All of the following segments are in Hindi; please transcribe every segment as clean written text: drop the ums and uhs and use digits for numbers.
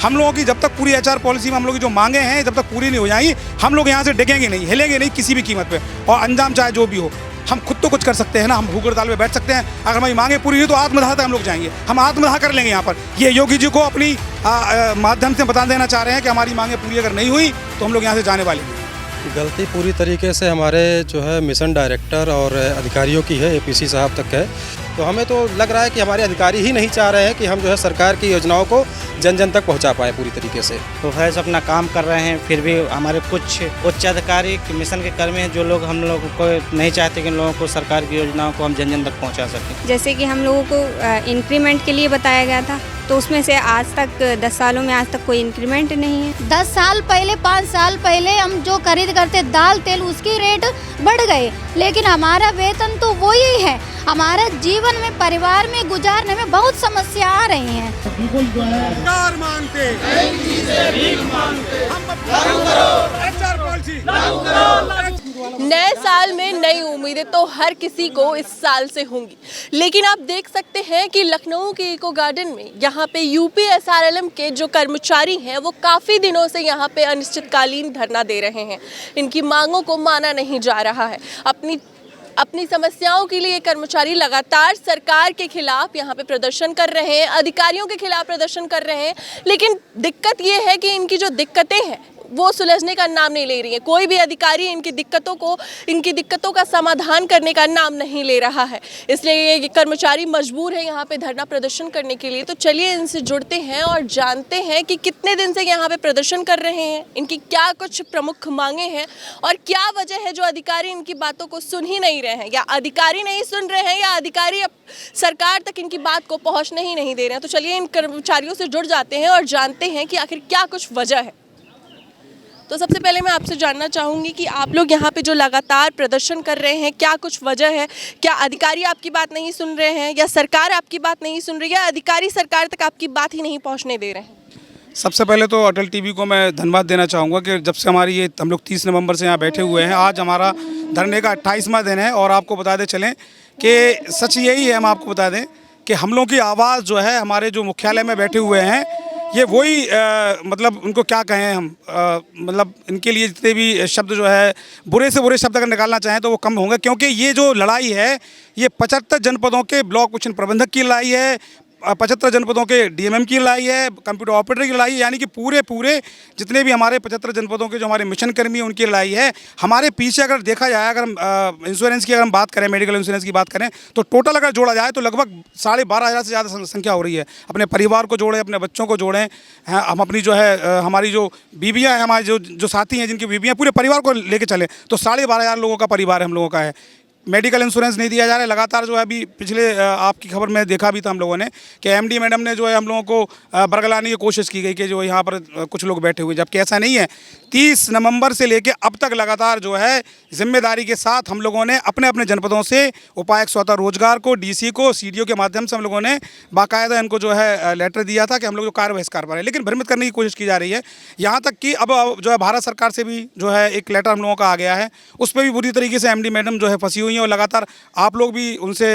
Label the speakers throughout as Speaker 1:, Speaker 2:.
Speaker 1: हम लोगों की जब तक पूरी एचआर पॉलिसी में हम लोग की जो मांगे हैं जब तक पूरी नहीं हो जाएंगी, हम लोग यहाँ से डिगेंगे नहीं, हिलेंगे नहीं किसी भी कीमत पे। और अंजाम चाहे जो भी हो, हम खुद तो कुछ कर सकते हैं ना, हम भूख हड़ताल पे बैठ सकते हैं। अगर हमारी मांगे पूरी नहीं तो आत्मदाह तक हम लोग जाएंगे, हम आत्मदाह कर लेंगे यहाँ पर। ये योगी जी को अपनी माध्यम से बता देना चाह रहे हैं कि हमारी मांगे पूरी अगर नहीं हुई तो हम लोग यहाँ से जाने वाले हैं।
Speaker 2: गलती पूरी तरीके से हमारे जो है मिशन डायरेक्टर और अधिकारियों की है, एपीसी साहब तक है। तो हमें तो लग रहा है कि हमारे अधिकारी ही नहीं चाह रहे हैं कि हम जो है सरकार की योजनाओं को जन जन तक पहुंचा पाए पूरी तरीके से।
Speaker 3: तो फैज अपना काम कर रहे हैं, फिर भी हमारे कुछ उच्च अधिकारी मिशन के कर्मी हैं जो लोग हम लोगों को नहीं चाहते कि इन लोगों को सरकार की योजनाओं को हम जन जन तक पहुँचा सकें।
Speaker 4: जैसे कि हम लोगों को इंक्रीमेंट के लिए बताया गया था, तो उसमें से आज तक 10 सालों में आज तक कोई इंक्रीमेंट नहीं है।
Speaker 5: 10 साल पहले 5 साल पहले हम जो खरीद करते दाल तेल उसकी रेट बढ़ गए, लेकिन हमारा वेतन तो वही है। हमारा जीवन में परिवार में गुजारने में बहुत समस्या आ रही हैं।
Speaker 6: नए साल में नई उम्मीदें तो हर किसी को इस साल से होंगी, लेकिन आप देख सकते हैं कि लखनऊ के इको गार्डन में यहाँ पे यूपीएसआरएलएम के जो कर्मचारी हैं वो काफ़ी दिनों से यहाँ पे अनिश्चितकालीन धरना दे रहे हैं। इनकी मांगों को माना नहीं जा रहा है। अपनी समस्याओं के लिए कर्मचारी लगातार सरकार के खिलाफ यहाँ पे प्रदर्शन कर रहे हैं, अधिकारियों के खिलाफ प्रदर्शन कर रहे हैं, लेकिन दिक्कत ये है कि इनकी जो दिक्कतें हैं वो सुलझने का नाम नहीं ले रही है। कोई भी अधिकारी इनकी दिक्कतों का समाधान करने का नाम नहीं ले रहा है। इसलिए ये कर्मचारी मजबूर है यहाँ पे धरना प्रदर्शन करने के लिए। तो चलिए इनसे जुड़ते हैं और जानते हैं कि कितने दिन से यहाँ पे प्रदर्शन कर रहे हैं, इनकी क्या कुछ प्रमुख मांगे हैं और क्या वजह है जो अधिकारी इनकी बातों को सुन ही नहीं रहे हैं, या अधिकारी नहीं सुन रहे हैं, या अधिकारी सरकार तक इनकी बात को पहुँचने ही नहीं दे रहे हैं। तो चलिए इन कर्मचारियों से जुड़ जाते हैं और जानते हैं कि आखिर क्या कुछ वजह है। तो सबसे पहले मैं आपसे जानना चाहूँगी कि आप लोग यहाँ पे जो लगातार प्रदर्शन कर रहे हैं, क्या कुछ वजह है? क्या अधिकारी आपकी बात नहीं सुन रहे हैं, या सरकार आपकी बात नहीं सुन रही है, या अधिकारी सरकार तक आपकी बात ही नहीं पहुँचने दे रहे हैं?
Speaker 1: सबसे पहले तो अटल टीवी को मैं धन्यवाद देना चाहूँगा कि जब से हमारी ये हम लोग 30 नवंबर से यहाँ बैठे हुए हैं, आज हमारा धरने का 28वां दिन है। और आपको बता दें चलें कि सच यही है, हम आपको बता दें कि हम लोग की आवाज़ जो है हमारे जो मुख्यालय में बैठे हुए हैं, ये वही मतलब उनको क्या कहें हम, मतलब इनके लिए जितने भी शब्द जो है बुरे से बुरे शब्द अगर निकालना चाहें तो वो कम होंगे, क्योंकि ये जो लड़ाई है ये 75 जनपदों के ब्लॉक मिशन प्रबंधक की लड़ाई है, 75 जनपदों के डीएमएम की लड़ाई है, कंप्यूटर ऑपरेटर की लड़ाई है, यानी कि पूरे जितने भी हमारे 75 जनपदों के जो हमारे मिशन कर्मी हैं उनकी लड़ाई है। हमारे पीछे अगर देखा जाए, अगर हम इंश्योरेंस की अगर हम बात करें, मेडिकल इंश्योरेंस की बात करें, तो टोटल अगर जोड़ा जाए तो लगभग 12,500 से ज़्यादा संख्या हो रही है। अपने परिवार को जोड़ें, अपने बच्चों को जोड़ें, हम अपनी जो है हमारी जो बीबियाँ हैं, हमारे जो साथी हैं जिनकी बीबियाँ, पूरे परिवार को लेकर चले तो 12,500 लोगों का परिवार हम लोगों का है। मेडिकल इंश्योरेंस नहीं दिया जा रहा है लगातार। जो है अभी पिछले आपकी खबर में देखा भी था हम लोगों ने कि एमडी मैडम ने जो है हम लोगों को बरगलाने की कोशिश की गई कि जो यहाँ पर कुछ लोग बैठे हुए, जबकि ऐसा नहीं है। 30 नवंबर से लेकर अब तक लगातार जो है जिम्मेदारी के साथ हम लोगों ने अपने अपने जनपदों से उपायुक्त स्वतः रोजगार को, डीसी को, सीडीओ के माध्यम से हम लोगों ने बाकायदा इनको जो है लेटर दिया था कि हम लोग जो कार्य बहिष्कार पर है, लेकिन भ्रमित करने की कोशिश की जा रही है। यहाँ तक कि अब जो है भारत सरकार से भी जो है एक लेटर हम लोगों का आ गया है, उस पर भी बुरी तरीके से एमडी मैडम जो है फंसी हुई हैं और लगातार आप लोग भी उनसे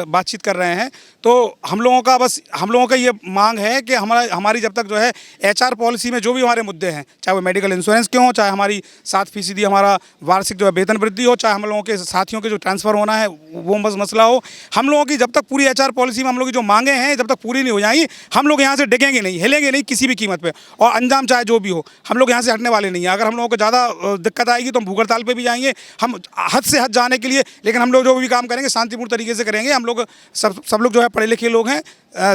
Speaker 1: बातचीत कर रहे हैं। तो हम लोगों का ये मांग है कि हमारी जब तक जो है एचआर पॉलिसी में जो भी हमारे मुद्दे हैं, चाहे वो मेडिकल इंश्योरेंस क्यों हो, चाहे हमारी 7% हमारा वार्षिक जो है वेतन वृद्धि हो, चाहे हम लोगों के साथियों के जो ट्रांसफ़र होना है वो मसला हो, हम लोगों की जब तक पूरी एचआर पॉलिसी में हम लोग की जो मांगे हैं जब तक पूरी नहीं हो जाएंगी, हम लोग यहाँ से डिगेंगे नहीं, हिलेंगे नहीं किसी भी कीमत पर। और अंजाम चाहे जो भी हो, हम लोग यहाँ से हटने वाले नहीं हैं। अगर हम लोगों को ज़्यादा दिक्कत आएगी तो हम भूख हड़ताल पर भी जाएंगे, हम हद से हद जाने के लिए, लेकिन हम लोग जो भी काम करेंगे शांतिपूर्ण तरीके से करेंगे। हम लोग सब लोग जो है पढ़े लिखे लोग हैं,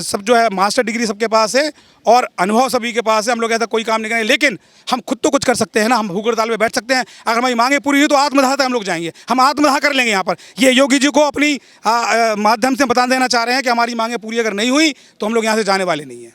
Speaker 1: सब जो है मास्टर डिग्री सबके पास है और अनुभव सभी के पास है। हम लोग ऐसा कोई काम नहीं करेंगे, लेकिन हम खुद तो कुछ कर सकते हैं ना, हम भूख हड़ताल पे बैठ सकते हैं। अगर हमारी मांगे पूरी हुई तो आत्मदाह तक हम लोग जाएंगे, हम आत्मदाह कर लेंगे यहाँ पर। ये योगी जी को अपनी माध्यम से बता देना चाह रहे हैं कि हमारी मांगे पूरी अगर नहीं हुई तो हम लोग यहाँ से जाने वाले नहीं हैं।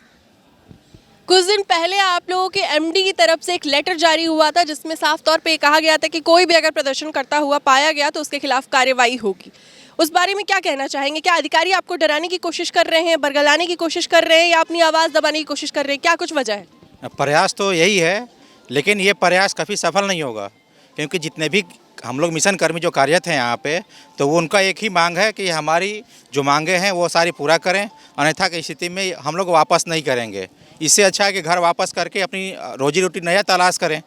Speaker 6: कुछ दिन पहले आप लोगों के एमडी की तरफ से एक लेटर जारी हुआ था जिसमें साफ तौर पे कहा गया था कि कोई भी अगर प्रदर्शन करता हुआ पाया गया तो उसके खिलाफ कार्रवाई होगी। उस बारे में क्या कहना चाहेंगे? क्या अधिकारी आपको डराने की कोशिश कर रहे हैं, बरगलाने की कोशिश कर रहे हैं, या अपनी आवाज़ दबाने की कोशिश कर रहे हैं? क्या कुछ वजह है?
Speaker 3: प्रयास तो यही है, लेकिन ये प्रयास कभी सफल नहीं होगा, क्योंकि जितने भी
Speaker 7: हम लोग मिशन कर्मी जो कार्यरत हैं यहाँ पे, तो वो उनका एक ही मांग है कि हमारी जो मांगे हैं वो सारी पूरा करें, अन्यथा की स्थिति में हम लोग वापस नहीं करेंगे। इससे अच्छा है कि घर वापस करके अपनी रोजी रोटी नया तलाश करें,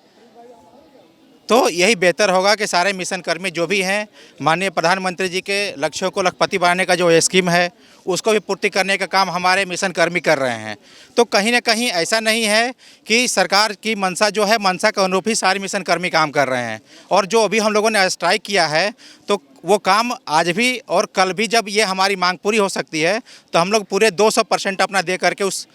Speaker 7: तो यही बेहतर होगा कि सारे मिशन कर्मी जो भी हैं, माननीय प्रधानमंत्री जी के लक्ष्यों को लखपति बनाने का जो स्कीम है उसको भी पूर्ति करने का काम हमारे मिशन कर्मी कर रहे हैं। तो कहीं ना कहीं ऐसा नहीं है कि सरकार की मंशा जो है, मंशा के अनुरूप ही सारे मिशन कर्मी काम कर रहे हैं। और जो अभी हम लोगों ने स्ट्राइक किया है तो वो काम आज भी और कल भी, जब ये हमारी मांग पूरी हो सकती है तो हम लोग पूरे 200% अपना दे करके उस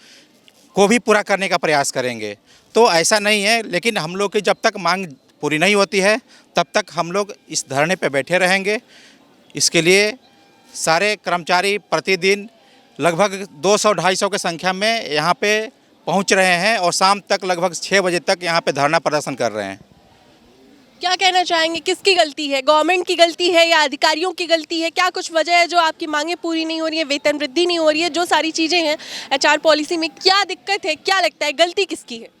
Speaker 7: को भी पूरा करने का प्रयास करेंगे। तो ऐसा नहीं है, लेकिन हम लोग की जब तक मांग पूरी नहीं होती है तब तक हम लोग इस धरने पे बैठे रहेंगे। इसके लिए सारे कर्मचारी प्रतिदिन लगभग 200-250 की संख्या में यहाँ पे पहुँच रहे हैं और शाम तक लगभग 6 बजे तक यहाँ पे धरना प्रदर्शन कर रहे हैं।
Speaker 6: क्या कहना चाहेंगे, किसकी गलती है? गवर्नमेंट की गलती है या अधिकारियों की गलती है? क्या कुछ वजह है जो आपकी मांगें पूरी नहीं हो रही है, वेतन वृद्धि नहीं हो रही है, जो सारी चीज़ें हैं HR पॉलिसी में, क्या दिक्कत है? क्या लगता है गलती किसकी है?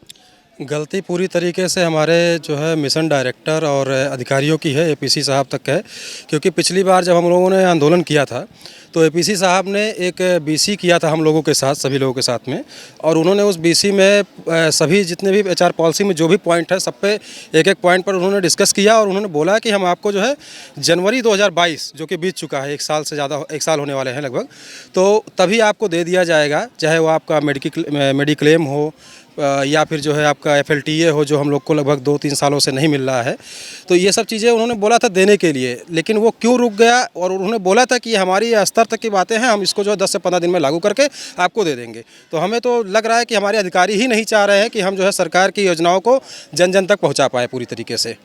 Speaker 2: गलती पूरी तरीके से हमारे जो है मिशन डायरेक्टर और अधिकारियों की है, APC साहब तक है। क्योंकि पिछली बार जब हम लोगों ने आंदोलन किया था तो APC साहब ने एक BC किया था हम लोगों के साथ, सभी लोगों के साथ में, और उन्होंने उस BC में सभी जितने भी HR पॉलिसी में जो भी पॉइंट है सब पे एक एक पॉइंट पर उन्होंने डिस्कस किया और उन्होंने बोला कि हम आपको जो है जनवरी 2022 जो कि बीत चुका है, 1 साल से ज़्यादा, 1 साल होने वाले हैं लगभग, तो तभी आपको दे दिया जाएगा, चाहे वो आपका मेडिक्लेम हो या फिर जो है आपका FLTA हो, जो हम लोग को लगभग 2-3 सालों से नहीं मिल रहा है। तो ये सब चीज़ें उन्होंने बोला था देने के लिए, लेकिन वो क्यों रुक गया? और उन्होंने बोला था कि ये हमारी स्तर तक की बातें हैं, हम इसको जो है 10 से 15 दिन में लागू करके आपको दे देंगे। तो हमें तो लग रहा है कि हमारे अधिकारी ही नहीं चाह रहे हैं कि हम जो है सरकार की योजनाओं को जन जन तक पहुँचा पाएँ पूरी तरीके से।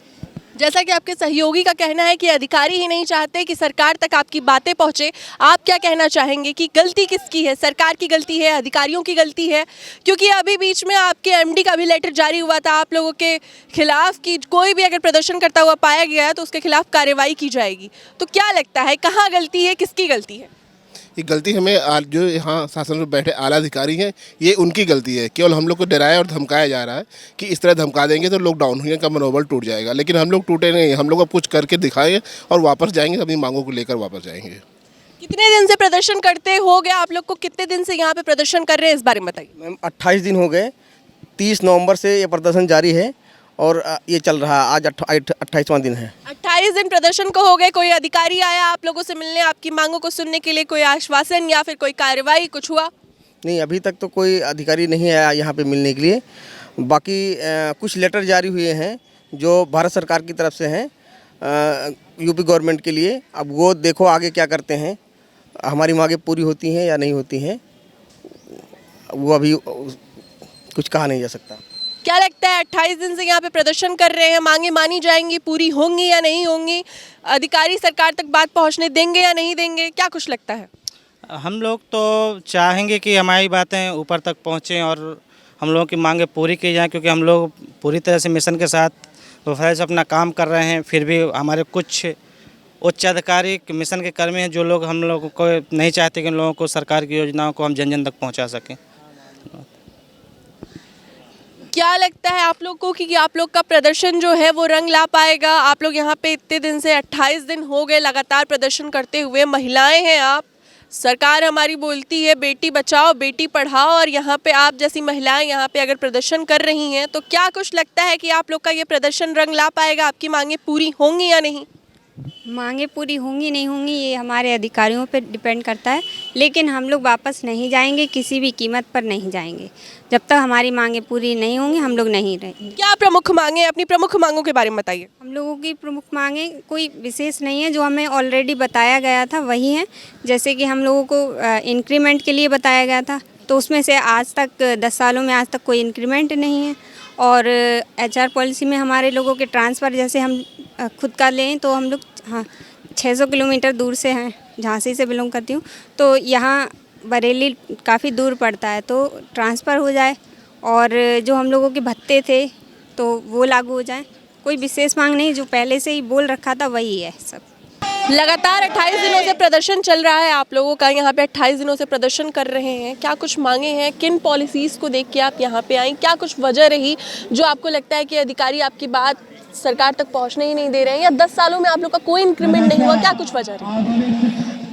Speaker 6: जैसा कि आपके सहयोगी का कहना है कि अधिकारी ही नहीं चाहते कि सरकार तक आपकी बातें पहुंचे, आप क्या कहना चाहेंगे कि गलती किसकी है? सरकार की गलती है, अधिकारियों की गलती है? क्योंकि अभी बीच में आपके MD का भी लेटर जारी हुआ था आप लोगों के खिलाफ कि कोई भी अगर प्रदर्शन करता हुआ पाया गया है तो उसके खिलाफ कार्रवाई की जाएगी। तो क्या लगता है कहाँ गलती है, किसकी गलती है?
Speaker 8: ये गलती हमें जो यहाँ शासन में बैठे आला अधिकारी हैं, ये उनकी गलती है। केवल हम लोग को डराया और धमकाया जा रहा है कि इस तरह धमका देंगे तो लोग डाउन होंगे, का मनोबल टूट जाएगा। लेकिन हम लोग टूटे नहीं, हम लोग अब कुछ करके दिखाएंगे और वापस जाएंगे, अपनी मांगों को लेकर वापस जाएंगे।
Speaker 6: कितने दिन से प्रदर्शन करते हो गया आप लोग को? कितने दिन से यहाँ पे प्रदर्शन कर रहे हैं, इस बारे में बताइए।
Speaker 9: मैम 28 दिन हो गए, 30 नवंबर से ये प्रदर्शन जारी है और ये चल रहा है, आज 28वां दिन है।
Speaker 6: 28 दिन प्रदर्शन को हो गए, कोई अधिकारी आया आप लोगों से मिलने, आपकी मांगों को सुनने के लिए? कोई आश्वासन या फिर कोई कार्रवाई कुछ हुआ?
Speaker 9: नहीं, अभी तक तो कोई अधिकारी नहीं आया यहाँ पे मिलने के लिए। बाकी कुछ लेटर जारी हुए हैं जो भारत सरकार की तरफ से हैं UP गवर्नमेंट के लिए। अब वो देखो आगे क्या करते हैं, हमारी मांगें पूरी होती हैं या नहीं होती हैं, वो अभी कुछ कहा नहीं जा सकता।
Speaker 6: क्या लगता है 28 दिन से यहाँ पे प्रदर्शन कर रहे हैं, मांगे मानी जाएंगी, पूरी होंगी या नहीं होंगी? अधिकारी सरकार तक बात पहुँचने देंगे या नहीं देंगे? क्या कुछ लगता है?
Speaker 3: हम लोग तो चाहेंगे कि हमारी बातें ऊपर तक पहुँचें और हम लोगों की मांगें पूरी की जाएं, क्योंकि हम लोग पूरी तरह से मिशन के साथ वफादारी से अपना काम कर रहे हैं। फिर भी हमारे कुछ उच्च अधिकारी मिशन के कर्मी हैं जो लोग हम लोगों को नहीं चाहते कि उन लोगों को सरकार की योजनाओं को हम जन जन तक पहुँचा सकें। क्या लगता है आप लोग को कि आप लोग का प्रदर्शन जो है वो रंग ला पाएगा? आप लोग यहाँ पे इतने दिन से 28 दिन हो गए लगातार प्रदर्शन करते हुए, महिलाएं हैं आप, सरकार हमारी बोलती है बेटी बचाओ बेटी पढ़ाओ, और यहाँ पे आप जैसी महिलाएं यहाँ पे अगर प्रदर्शन कर रही हैं, तो क्या कुछ लगता है कि आप लोग का ये प्रदर्शन रंग ला पाएगा? आपकी मांगें पूरी होंगी या नहीं?
Speaker 4: मांगे पूरी होंगी नहीं होंगी ये हमारे अधिकारियों पर डिपेंड करता है, लेकिन हम लोग वापस नहीं जाएंगे, किसी भी कीमत पर नहीं जाएंगे। जब तक हमारी मांगे पूरी नहीं होंगी हम लोग नहीं रहेंगे।
Speaker 6: क्या प्रमुख मांगे, अपनी प्रमुख मांगों के बारे में बताइए।
Speaker 4: हम लोगों की प्रमुख मांगे कोई विशेष नहीं है, जो हमें ऑलरेडी बताया गया था वही है। जैसे कि हम लोगों को इंक्रीमेंट के लिए बताया गया था, तो उसमें से आज तक 10 सालों में आज तक कोई इंक्रीमेंट नहीं है। और HR पॉलिसी में हमारे लोगों के ट्रांसफ़र, जैसे हम खुद का लें तो हम लोग 600 किलोमीटर दूर से हैं, झांसी से बिलोंग करती हूँ, तो यहाँ बरेली काफ़ी दूर पड़ता है, तो ट्रांसफ़र हो जाए और जो हम लोगों के भत्ते थे तो वो लागू हो जाए। कोई विशेष मांग नहीं, जो पहले से ही बोल रखा था वही है सब।
Speaker 6: लगातार 28 दिनों से प्रदर्शन चल रहा है आप लोगों का, यहाँ पे 28 दिनों से प्रदर्शन कर रहे हैं। क्या कुछ मांगे हैं, किन पॉलिसीज़ को देख के आप यहाँ पे आई? क्या कुछ वजह रही जो आपको लगता है कि अधिकारी आपकी बात सरकार तक पहुंचने ही नहीं दे रहे हैं, या 10 सालों में आप लोग का कोई इंक्रीमेंट नहीं हुआ, क्या कुछ वजह रही?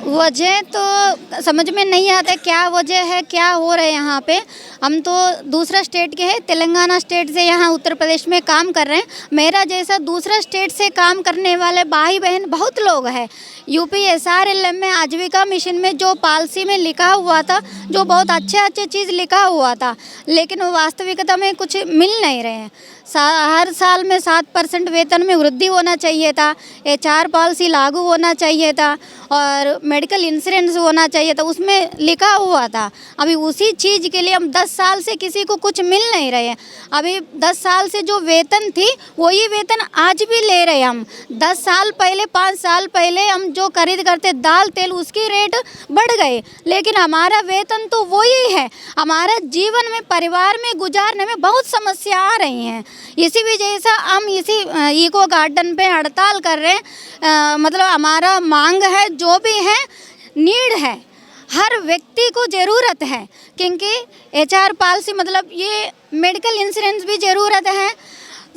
Speaker 5: वजह तो समझ में नहीं आता क्या वजह है, क्या हो रहा है यहाँ पे। हम तो दूसरा स्टेट के हैं, तेलंगाना स्टेट से यहाँ उत्तर प्रदेश में काम कर रहे हैं। मेरा जैसा दूसरा स्टेट से काम करने वाले भाई बहन बहुत लोग हैं। यूपी SRLM में आजीविका मिशन में जो पॉलिसी में लिखा हुआ था, जो बहुत अच्छे चीज़ लिखा हुआ था, लेकिन वो वास्तविकता में कुछ मिल नहीं रहे हैं। हर साल में 7% वेतन में वृद्धि होना चाहिए था, HR पॉलिसी लागू होना चाहिए था और मेडिकल इंश्योरेंस होना चाहिए था, उसमें लिखा हुआ था। अभी उसी चीज़ के लिए हम 10 साल से किसी को कुछ मिल नहीं रहे हैं। अभी 10 साल से जो वेतन थी वही वेतन आज भी ले रहे हैं हम। 10 साल पहले 5 साल पहले हम जो खरीद करते दाल तेल उसकी रेट बढ़ गए, लेकिन हमारा वेतन तो वही है। हमारा जीवन में परिवार में गुजारने में बहुत समस्या आ रही हैं। इसी वजह से हम इसी इको गार्डन पे हड़ताल कर रहे हैं। मतलब हमारा मांग है, जो भी है नीड है, हर व्यक्ति को ज़रूरत है, क्योंकि HR पॉलिसी मतलब ये मेडिकल इंश्योरेंस भी ज़रूरत है।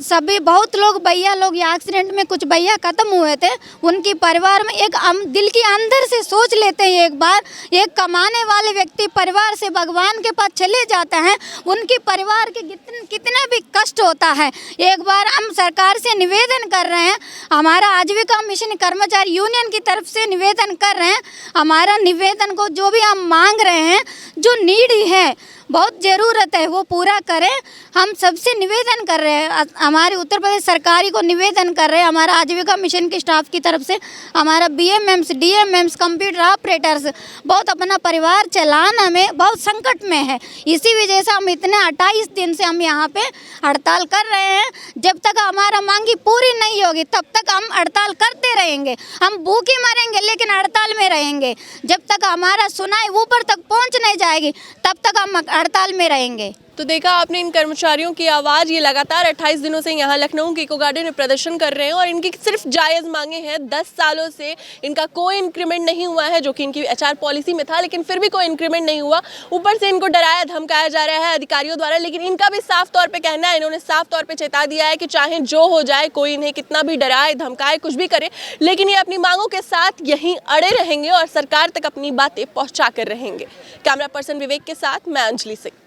Speaker 5: सभी बहुत लोग भैया लोग एक्सीडेंट में कुछ भैया ख़त्म हुए थे, उनकी परिवार में एक दिल के अंदर से सोच लेते हैं एक बार, एक कमाने वाले व्यक्ति परिवार से भगवान के पास चले जाते हैं, उनके परिवार के कितना भी कष्ट होता है। एक बार हम सरकार से निवेदन कर रहे हैं, हमारा आजीविका मिशन कर्मचारी यूनियन की तरफ से निवेदन कर रहे हैं, हमारा निवेदन को जो भी हम मांग रहे हैं, जो नीड है, बहुत ज़रूरत है, वो पूरा करें। हम सबसे निवेदन कर रहे हैं, हमारे उत्तर प्रदेश सरकारी को निवेदन कर रहे हैं, हमारा आजीविका मिशन के स्टाफ की तरफ से, हमारा BMMs DMMs कंप्यूटर ऑपरेटर्स बहुत अपना परिवार चलाना में बहुत संकट में है। इसी वजह से हम इतने 28 दिन से हम यहाँ पे हड़ताल कर रहे हैं। जब तक हमारा मांगी पूरी नहीं होगी तब तक हम हड़ताल करते रहेंगे। हम भूखे मरेंगे लेकिन हड़ताल में रहेंगे। जब तक हमारा सुनाई ऊपर तक पहुँच नहीं जाएगी तब तक हम हड़ताल में रहेंगे।
Speaker 6: तो देखा आपने इन कर्मचारियों की आवाज़, ये लगातार 28 दिनों से यहाँ लखनऊ के इको गार्डन में प्रदर्शन कर रहे हैं और इनकी सिर्फ जायज़ मांगे हैं। 10 सालों से इनका कोई इंक्रीमेंट नहीं हुआ है, जो कि इनकी HR पॉलिसी में था, लेकिन फिर भी कोई इंक्रीमेंट नहीं हुआ। ऊपर से इनको डराया धमकाया जा रहा है अधिकारियों द्वारा, लेकिन इनका भी साफ तौर पर कहना है, इन्होंने साफ तौर पर चेता दिया है कि चाहे जो हो जाए, कोई इन्हें कितना भी डराए धमकाए कुछ भी करे, लेकिन ये अपनी मांगों के साथ यहीं अड़े रहेंगे और सरकार तक अपनी बातें पहुँचा कर रहेंगे। कैमरा पर्सन विवेक के साथ मैं अंजलि सिंह।